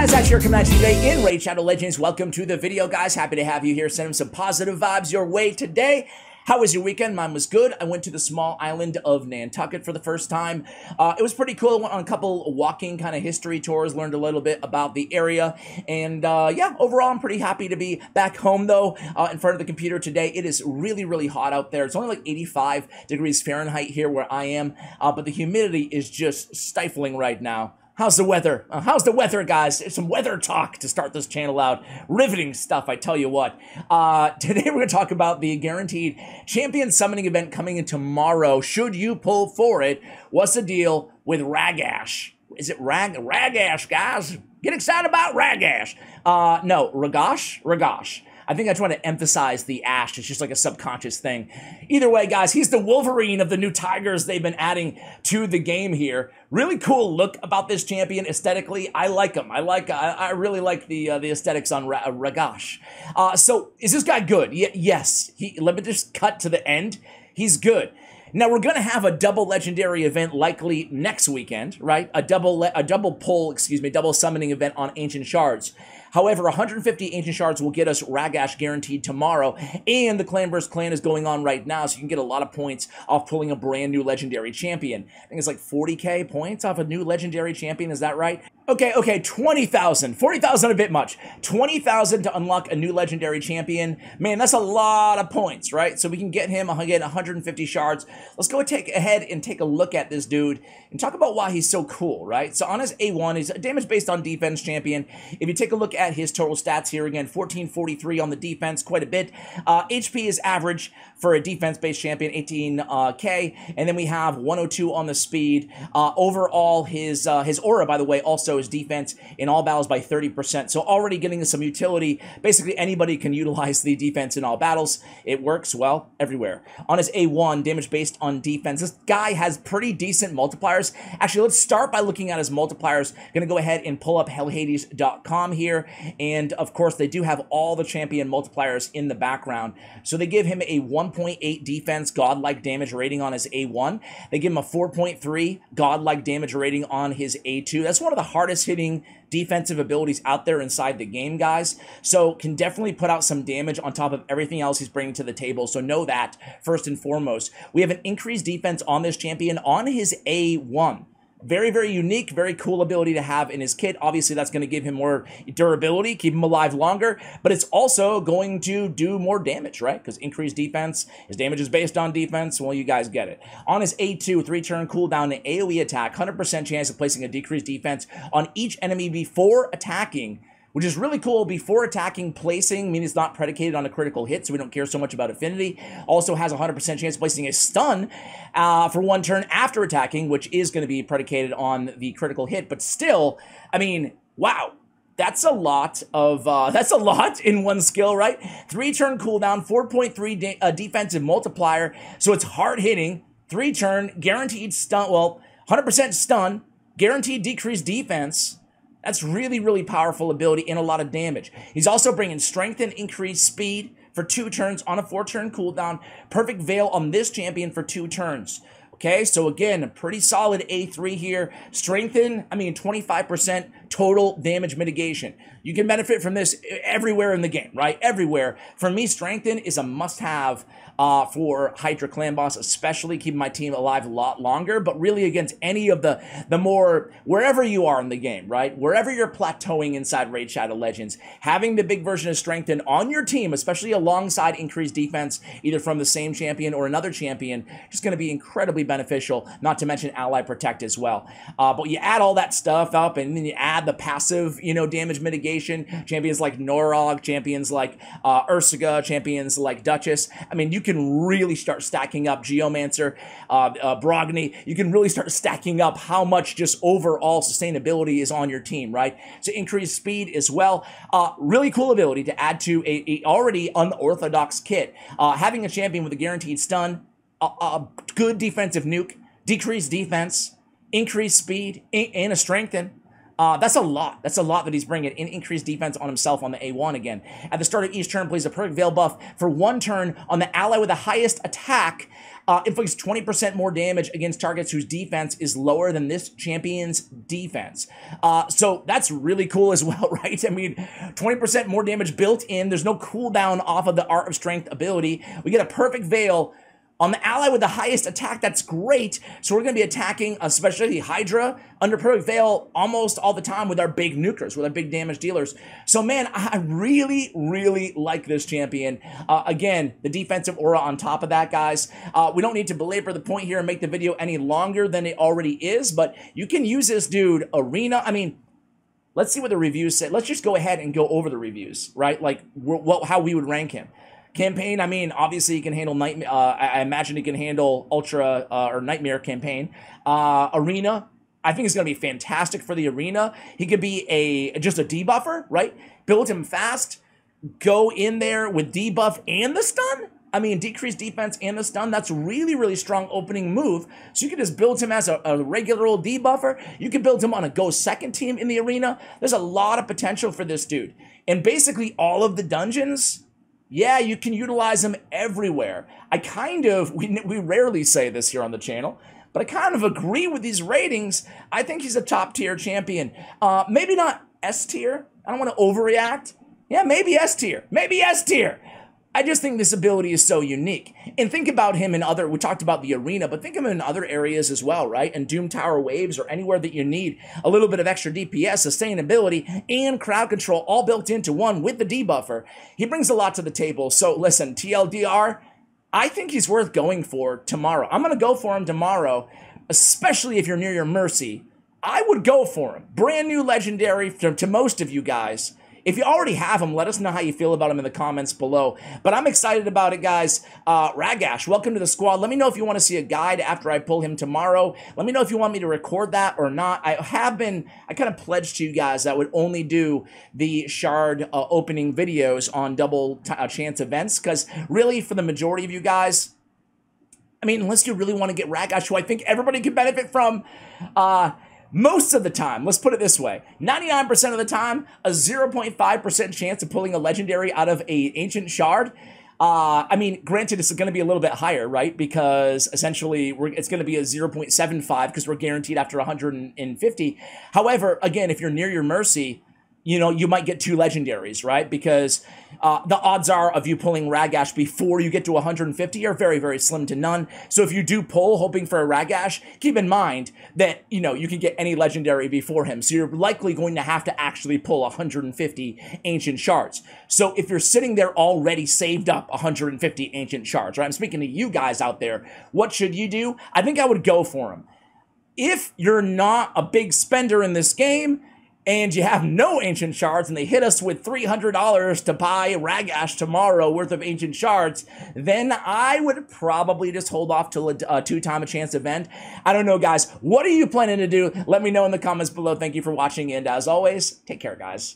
guys, Ash here coming at you today in Raid Shadow Legends. Welcome to the video, guys. Happy to have you here. Sending some positive vibes your way today. How was your weekend? Mine was good. I went to the small island of Nantucket for the first time. It was pretty cool. I went on a couple walking kind of history tours, learned a little bit about the area. And yeah, overall, I'm pretty happy to be back home, though, in front of the computer today. It is really, really hot out there. It's only like 85 degrees Fahrenheit here where I am, but the humidity is just stifling right now. How's the weather? How's the weather, guys? Some weather talk to start this channel out. Riveting stuff, I tell you what. Today we're going to talk about the guaranteed champion summoning event coming in tomorrow. Should you pull for it? What's the deal with Ragash? Is it Ragash, guys? Get excited about Ragash. No, Ragash. I think I just want to emphasize the Ash. It's just like a subconscious thing. Either way, guys, he's the Wolverine of the new Tigers they've been adding to the game here. Really cool look about this champion aesthetically. I like him. I really like the aesthetics on Ragash. So is this guy good? Yes. Let me just cut to the end. He's good. Now, we're going to have a double legendary event likely next weekend, right? A double summoning event on Ancient Shards. However, 150 Ancient Shards will get us Ragash guaranteed tomorrow, and the Clan vs. Clan is going on right now, so you can get a lot of points off pulling a brand new legendary champion. I think it's like 40k points off a new legendary champion, is that right? Okay, 20,000. 40,000 a bit much. 20,000 to unlock a new legendary champion. Man, that's a lot of points, right? So we can get him, again, 150 shards. Let's go ahead and take a look at this dude and talk about why he's so cool, right? So on his A1, he's a damage based on defense champion. If you take a look at his total stats here, again, 1443 on the defense, quite a bit. HP is average for a defense-based champion, 18k. And then we have 102 on the speed. Overall, his aura, by the way, also his defense in all battles by 30%. So already getting us some utility. Basically, anybody can utilize the defense in all battles. It works, well, everywhere. On his A1, damage based on defense, this guy has pretty decent multipliers. Actually, let's start by looking at his multipliers. Gonna go ahead and pull up hellhades.com here. And of course, they do have all the champion multipliers in the background. So they give him a 1.8 defense godlike damage rating on his A1. They give him a 4.3 godlike damage rating on his A2. That's one of the hardest hitting defensive abilities out there inside the game, guys. So can definitely put out some damage on top of everything else he's bringing to the table. So know that first and foremost. We have an increased defense on this champion on his A1. Very, very unique, very cool ability to have in his kit. Obviously, that's going to give him more durability, keep him alive longer, but it's also going to do more damage, right? Because increased defense, his damage is based on defense. Well, you guys get it. On his A2, 3-turn cooldown and AoE attack, 100% chance of placing a decreased defense on each enemy before attacking, which is really cool. Before attacking, placing, meaning it's not predicated on a critical hit, so we don't care so much about affinity. Also has a 100% chance of placing a stun for 1 turn after attacking, which is going to be predicated on the critical hit. But still, I mean, wow. That's a lot in one skill, right? 3-turn cooldown, 4.3 defensive multiplier, so it's hard hitting. 3-turn, guaranteed stun, well, 100% stun, guaranteed decreased defense. That's really, really powerful ability and a lot of damage. He's also bringing strength and increased speed for 2 turns on a 4-turn cooldown. Perfect Veil on this champion for 2 turns. Okay, so again, a pretty solid A3 here. Strengthen, 25% total damage mitigation. You can benefit from this everywhere in the game, right? Everywhere. For me, Strengthen is a must-have for Hydra Clan Boss, especially keeping my team alive a lot longer, but really against any of the more, wherever you are in the game, right? Wherever you're plateauing inside Raid Shadow Legends, having the big version of Strengthen on your team, especially alongside increased defense, either from the same champion or another champion, just going to be incredibly beneficial, not to mention Ally Protect as well. But you add all that stuff up, and then you add the passive, damage mitigation, champions like Norog, champions like Ursaga, champions like Duchess. You can really start stacking up Geomancer, Brogni. You can really start stacking up how much just overall sustainability is on your team, right? So increased speed as well. Really cool ability to add to a already unorthodox kit. Having a champion with a guaranteed stun, a good defensive nuke, decreased defense, increased speed, and a strengthen. That's a lot. That's a lot that he's bringing in increased defense on himself on the A1 again. At the start of each turn, plays a perfect Veil buff for 1 turn on the ally with the highest attack. Inflicts 20% more damage against targets whose defense is lower than this champion's defense. So that's really cool as well, right? I mean, 20% more damage built in. There's no cooldown off of the Art of Strength ability. We get a perfect Veil on the ally with the highest attack. That's great. So we're going to be attacking, especially Hydra, under Perfect Veil almost all the time with our big nukers, with our big damage dealers. So, man, I really, really like this champion. Again, the defensive aura on top of that, guys. We don't need to belabor the point here and make the video any longer than it already is, but you can use this dude arena. I mean, let's see what the reviews say. Let's just go ahead and go over the reviews, right? Like how we would rank him. Campaign, I mean, obviously he can handle Nightmare. I imagine he can handle Ultra or Nightmare campaign. Arena, I think it's going to be fantastic for the arena. He could be just a debuffer, right? Build him fast, go in there with debuff and the stun. I mean, decreased defense and the stun. That's really, really strong opening move. So you can just build him as a regular old debuffer. You can build him on a go second team in the arena. There's a lot of potential for this dude. And basically all of the dungeons, yeah, you can utilize him everywhere. We rarely say this here on the channel, but I kind of agree with these ratings. I think he's a top tier champion. Maybe not S tier. I don't want to overreact. Yeah, maybe S tier. Maybe S tier. I just think this ability is so unique. And think about him in we talked about the arena, but think of him in other areas as well, right? And Doom Tower Waves or anywhere that you need a little bit of extra DPS, sustainability, and crowd control all built into one with the debuffer. He brings a lot to the table. So listen, TLDR, I think he's worth going for tomorrow. I'm going to go for him tomorrow, especially if you're near your Mercy. I would go for him. Brand new legendary to most of you guys. If you already have him, let us know how you feel about him in the comments below. But I'm excited about it, guys. Ragash, welcome to the squad. Let me know if you want to see a guide after I pull him tomorrow. Let me know if you want me to record that or not. I kind of pledged to you guys that I would only do the shard opening videos on double chance events. Because really, for the majority of you guys, I mean, unless you really want to get Ragash, who I think everybody can benefit from, most of the time, let's put it this way, 99% of the time, a 0.5% chance of pulling a legendary out of a ancient shard. I mean, granted, it's going to be a little bit higher, right? Because essentially, it's going to be a 0.75 because we're guaranteed after 150. However, again, if you're near your Mercy, you know, you might get 2 legendaries, right? Because the odds are of you pulling Ragash before you get to 150 are very, very slim to none. So if you do pull hoping for a Ragash, keep in mind that, you know, you can get any legendary before him. So you're likely going to have to actually pull 150 ancient shards. So if you're sitting there already saved up 150 ancient shards, right? I'm speaking to you guys out there. What should you do? I think I would go for him. If you're not a big spender in this game, and you have no ancient shards, and they hit us with $300 to buy Ragash tomorrow worth of ancient shards, then I would probably just hold off till a 2-time a chance event. I don't know, guys. What are you planning to do? Let me know in the comments below. Thank you for watching, and as always, take care, guys.